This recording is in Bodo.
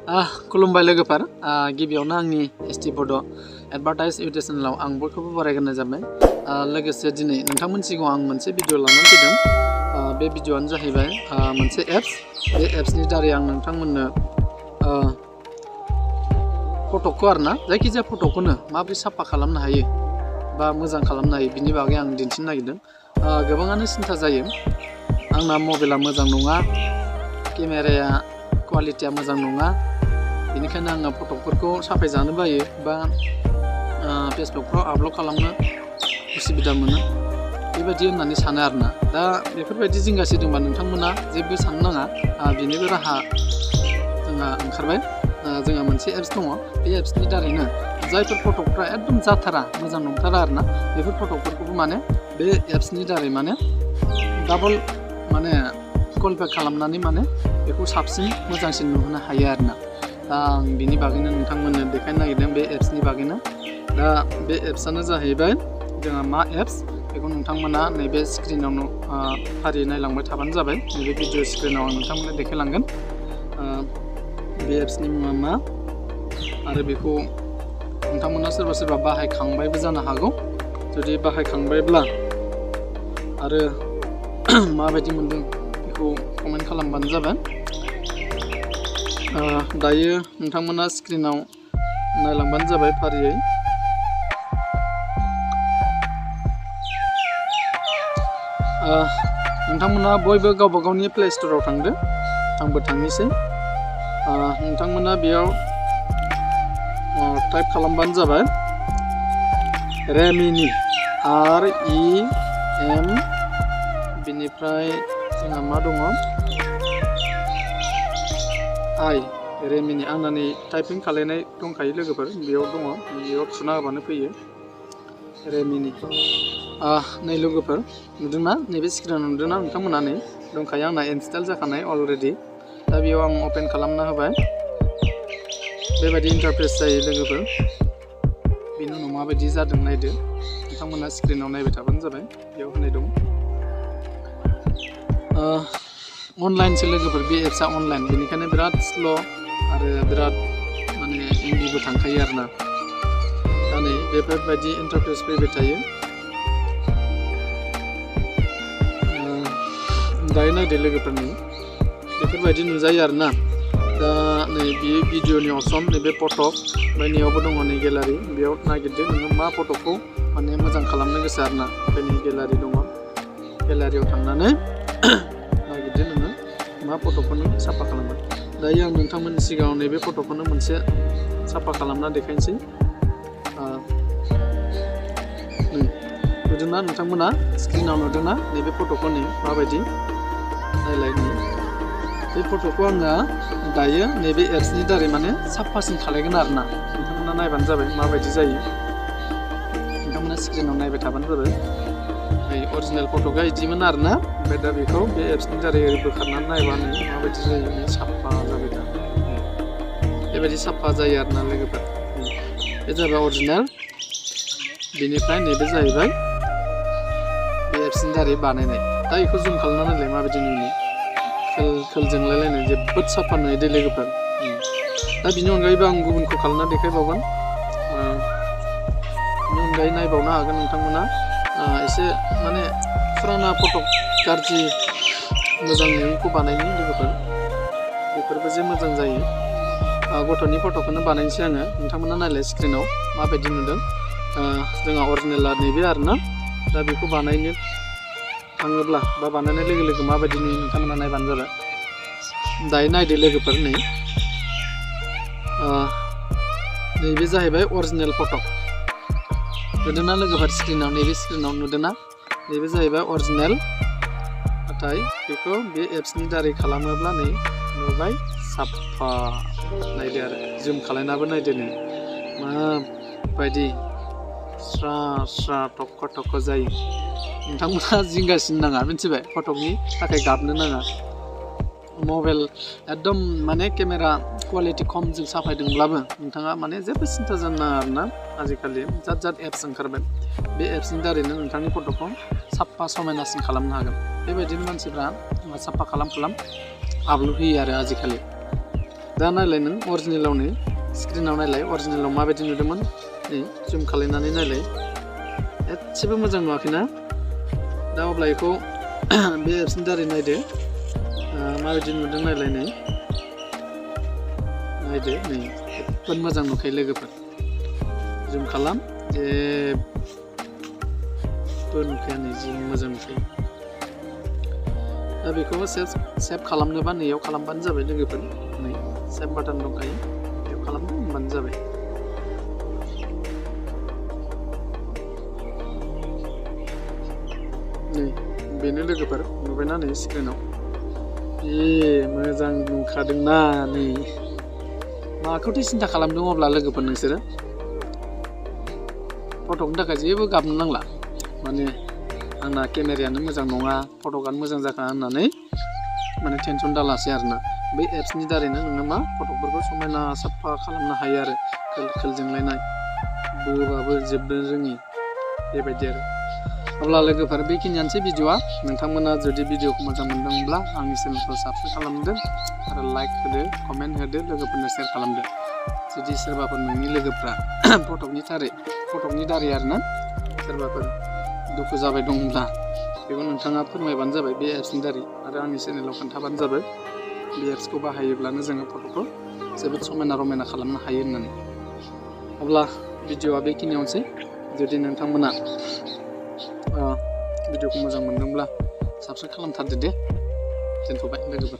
खुलुमबाय लोगोफोर गिबियावनो आंनि एसटि बड' एडभार्टाइज इउटुब चेनेलाव आं बयखौबो बरायग्रोनाय जाबाय। लोगोसे दिनै नोंथांमोन सिगाङाव आं मोनसे भिडिअ लानानै फैदों। बे भिडिअआनो जाहैबाय मोनसे एप्स। बे एप्सनि दारै आं नोंथांमोननो फट'खौ आरोना जायखिजाया फट'खौनो माबोरै साफा खालामनो हायो बा मोजां खालामनो हायो बिनि बागै आं दिन्थिनो नागिरदों। गोबाङानो सिन्था जायो आंना मबाइला मोजां नङा, केमेराया क्वालिटिया मोजां नङा, बेनिखायनो आङो फट'फोरखौ साफायजानो बायो बा फेसबुकफ्राव आपल'ड खालामनो उसुबिदा मोनो बेबायदि होननानै सानो आरोना। दा बेफोरबायदि जिंगासिदोंबा नोंथांमोना जेबो साननो नाङा, बेनिबो राहा जोंहा ओंखारबाय। जोंहा मोनसे एप्स दङ। बे एप्सनि दारैनो जायफोर फट'फ्रा एकदम जाथारा, मोजां नंथारा आरोना, बेफोर फट'फोरखौबो माने बे एप्सनि दारै माने डाबल माने क्वालिफाइ खालामनानै माने बेखौ साबसिन मोजांसिन नुहोनो हायो आरोना। दा आं बिनि बागैनो नोंथांमोननो देखायनो नागिरदों, बे एप्सनि बागैनो। दा बे एप्सआनो जाहैबाय जोंहा मा एप्स बेखौ नोंथांमोना नैबे स्क्रिनाव फारियै नायलांबाय थाबानो जाबाय। नैबे भिडिअ स्क्रिनाव आं नोंथांमोननो देखायलांगोन बे एप्सनि मुङा मा, आरो बेखौ नोंथांमोना सोरबा सोरबा बाहायखांबायबो जानो हागौ। जुदि बाहायखांबायब्ला आरो माबायदि मोनदों बेखौ कमेन्ट खालामबानो जाबाय। दायो नोंथांमोना स्क्रिनाव नायलांबानो जाबाय फारियै। नोंथांमोना बयबो गावबा गावनि प्ले स्ट'राव थांदो, आंबो थांनोसै। नोंथांमोना बेयाव टाइप खालामबानो जाबाय रेमिनि, REM, बिनिफ्राय जोंहा मा दङ रेमिनि। आंना नै टाइपिं खालायनाय दंखायो लोगोफोर, बेयाव दङ, बेयाव थुना होबानो फैयो रेमिनि। नै लोगोफोर नुदोंना, नैबे स्क्रिनाव नुदोंना नोंथांमोना, नै दंखायो आंना इनस्टल जाखानाय अलरेडि। दा बेयाव आं अपेन खालामना होबाय। बेबायदि इन्टारफेस जायो लोगोफोर। बेनि उनाव माबायदि जादों नायदो, नोंथांमोना स्क्रिनाव नायबाय थाबानो जाबाय। बेयाव होनाय दं अनलाइनसो लोगोफोर, बे एप्सआ अनलाइन, बेनिखायनो बिराद स्ल' आरो बिराद माने एमबिबो थांखायो आरोना। दा नै बेफोरबायदि इन्टारफेस फैबाय थायो। दायो नायदो लोगोफोरनि बेफोरबायदि नुजायो आरोना। दा नै बे भिडिअनि अपसन, नैबे फट', ओमफ्राय नैयावबो दङ नै गेलारि। बेयाव नागिरदो नोङो मा फट'खौ माने मोजां खालामनो गोसो आरोना। ओमफ्राय नै गेलारि दङ, गेलारियाव थांनानै नागिरदो नोङो मा फट'खौ नों साफा खालामगोन। दायो आं नोंथांमोननि सिगाङाव नैबे फट'खौनो मोनसे साफा खालामना देखायनोसै। नुदोंना नोंथांमोना, स्क्रिनाव नुदोंना नैबे फट'खौ, नै माबायदि नायलाय। बे फट'खौ आङो दायो नैबे एप्सनि दारै माने साफासिन खालायगोन आरोना। नोंथांमोना नायबानो जाबाय माबायदि जायो, नोंथांमोना स्क्रिनाव नायबाय थाबानो जाबाय। अरिजिनेल फट'आ बिदिमोन आरोना, ओमफ्राय दा बेखौ बे एप्सनि दारै ओरै बोखारनानै नायबा नै माबायदि जायो, नै साफा जाबाय। दा बेबायदि साफा जायो आरोना लोगोफोर। बे जाबाय अरिजिनेल, बेनिफ्राय नैबे जाहैबाय बे एप्सनि दारै बानायनाय। दा बेखौ जुम खालामनानै नायलाय माबायदि नुयो, खोल जोंलायलायनाय जोबोद साफा नुयो दे लोगोफोर। दा बिनि अनगायैबो आं गुबुनखौ खालामना देखायबावगोन। बिनि अनगायै नायबावनो हागोन नोंथांमोना। एसे माने फुराना फट' गाज्रि मोजां नुयैखौ बानायनि लोगोफोर, बेफोरबो जे मोजां जायो। गथ'नि फट'खौनो बानायनोसै आङो, नोंथांमोना नायलाय स्क्रिनाव माबायदि नुदों। जोंहा अरिजिनेला नैबे आरोना। दा बेखौ बानायनो थाङोब्ला बा बानायनाय लोगो लोगो माबायदि नुयो नोंथांमोना नायबानो जाबाय। दायो नायदो लोगोफोर, नैबे जाहैबाय अरिजिनेल फट'। नुदोंना लोगोफोर स्क्रिनाव, नैबे स्क्रिनाव नुदोंना, नैबे जाहैबाय अरिजिनेल। नाथाय बेखौ बे एप्सनि दारै खालामोब्ला नै नुबाय साफा। नायदो आरो जुम खालायनाबो नायदो, नै माबायदि स्रा स्रा थख' थख' जायो। नोंथांमोना जिंगासिनो नाङा, मिथिबाय, फट'नि थाखाय गाबनो नाङा। मबाइल एकदम माने केमेरा क्वालिटि खमजों साफायदोंब्लाबो नोंथाङा माने जेबो सिन्था जानो नाङा आरोना। आजिखालि जात एप्स ओंखारबाय, बे एप्सनि दारैनो नोंथांनि फट'खौ साफा समायनासिन खालामनो हागोन। बेबायदिनो मानसिफ्रा साफा खालाम आपल'ड होयो आरो आजिखालि। दा नायलाय नों अरिजिनेलाव नै स्क्रिनाव नायलाय अरिजिनेलाव माबायदि नुदोंमोन नै जुम खालायनानै नायलाय एसेबो मोजां नुवाखैना दा अब्ला बेखौ बे एप्सनि दारै नायदो माबायदि नुदों नायलाय नै नायदो नै जोबोद मोजां नुखायो लोगोफोर जुम खालाम जेबो नुखाया नै जि मोजां नुखायो दा बेखौ सेभ खालामनोबा नैयाव खालामबानो जाबाय लोगोफोर नै सेभ बाटन दंखायो बेयाव खालामदो होनबानो जाबाय नै बेनो लोगोफोर नुबायना नै स्क्रिनाव मोजां नुखादोंना नै माखौथो सिन्था खालामदों अब्ला लोगोफोर नोंसोरो फट'नि थाखाय जेबो गाबनो नांला माने आंना केमेरायानो मोजां नङा फट'आनो मोजां जाखा होननानै माने टेनसन दालासै आरोना बै एप्सनि दारैनो नोङो मा फट'फोरखौ समायना साफा खालामनो हायो आरो खोल जोंलायनाय बोबाबो जोबनो रोङि बेबायदि आरो अब्ला लोगोफोर बेखिनियानोसै भिडिअ'आ नोंथांमोना जुदि भिडिअ'खौ मोजां मोनदोंब्ला आंनि चेनेलखौ साबस्क्राइब खालामदो आरो लाइक होदो कमेन्ट होदो लोगोफोरनो शेयार खालामदो जुदि सोरबाफोर नोंनि लोगोफ्रा फट'नि दारै आरोना सोरबाफोर दुखु जाबाय दंब्ला बेखौ नोंथाङा फोरमायबानो जाबाय बे एप्सनि दारै आरो आंनि चेनेलाव खोन्थाबानो जाबाय बे एप्सखौ बाहायोब्लानो जोङो फट'खौ जोबोद समायना रमायना खालामनो हायो होननानै अब्ला भिडिअ'आ बेखिनियावनोसै जुदि नोंथांमोना भिडिअ'खौ मोजां मोनदोंब्ला साबस्क्राइब खालामथारदो दे दोनथ'बाय लोगोफोर